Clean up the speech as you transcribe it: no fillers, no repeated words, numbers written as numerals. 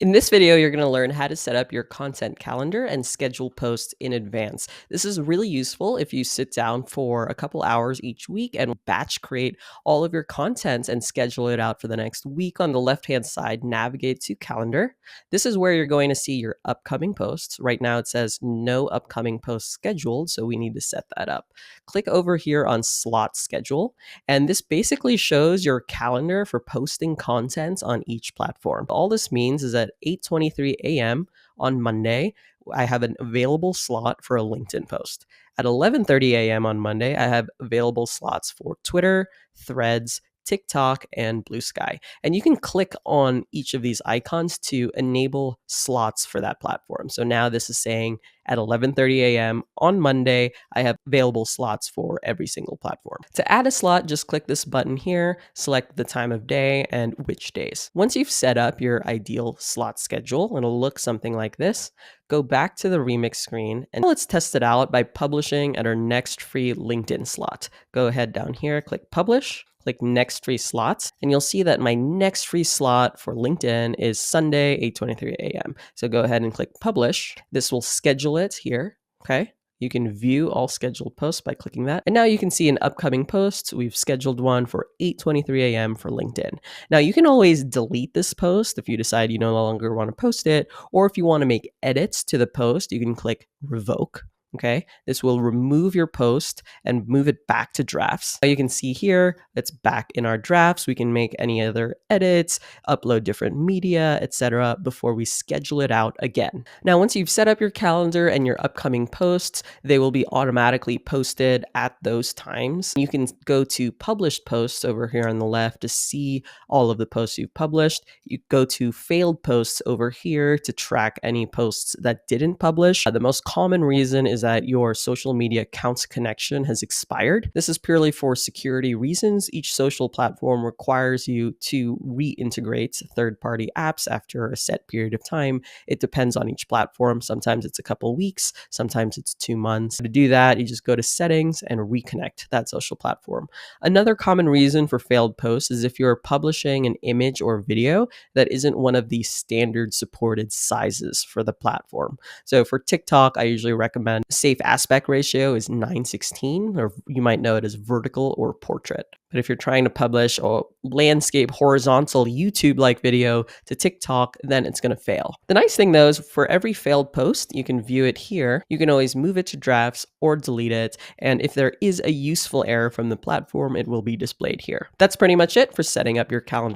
In this video, you're going to learn how to set up your content calendar and schedule posts in advance. This is really useful if you sit down for a couple hours each week and batch create all of your content and schedule it out for the next week. On the left-hand side, navigate to calendar. This is where you're going to see your upcoming posts. Right now, it says no upcoming posts scheduled, so we need to set that up. Click over here on slot schedule, and this basically shows your calendar for posting content on each platform. All this means is that 8:23 a.m. on Monday, I have an available slot for a LinkedIn post. At 11:30 a.m. on Monday, I have available slots for Twitter, Threads, TikTok, and Blue Sky. And you can click on each of these icons to enable slots for that platform. So now this is saying at 11:30 a.m. on Monday, I have available slots for every single platform. To add a slot, just click this button here, select the time of day and which days. Once you've set up your ideal slot schedule, it'll look something like this. Go back to the remix screen and let's test it out by publishing at our next free LinkedIn slot. Go ahead down here, click publish. Click next free slots, and you'll see that my next free slot for LinkedIn is Sunday, 8:23 a.m. So go ahead and click publish. This will schedule it here, okay? You can view all scheduled posts by clicking that. And now you can see an upcoming post. We've scheduled one for 8:23 a.m. for LinkedIn. Now you can always delete this post if you decide you no longer want to post it, or if you want to make edits to the post, you can click revoke. Okay, this will remove your post and move it back to drafts. Now you can see here, it's back in our drafts. We can make any other edits, upload different media, etc. before we schedule it out again. Now, once you've set up your calendar and your upcoming posts, they will be automatically posted at those times. You can go to published posts over here on the left to see all of the posts you've published. You go to failed posts over here to track any posts that didn't publish. The most common reason is that your social media account's connection has expired. This is purely for security reasons. Each social platform requires you to reintegrate third-party apps after a set period of time. It depends on each platform. Sometimes it's a couple weeks, sometimes it's 2 months. To do that, you just go to settings and reconnect that social platform. Another common reason for failed posts is if you're publishing an image or video that isn't one of the standard supported sizes for the platform. So for TikTok, I usually recommend safe aspect ratio is 9:16, or you might know it as vertical or portrait. But if you're trying to publish a landscape horizontal YouTube-like video to TikTok, then it's going to fail. The nice thing though is for every failed post, you can view it here. You can always move it to drafts or delete it. And if there is a useful error from the platform, it will be displayed here. That's pretty much it for setting up your calendar.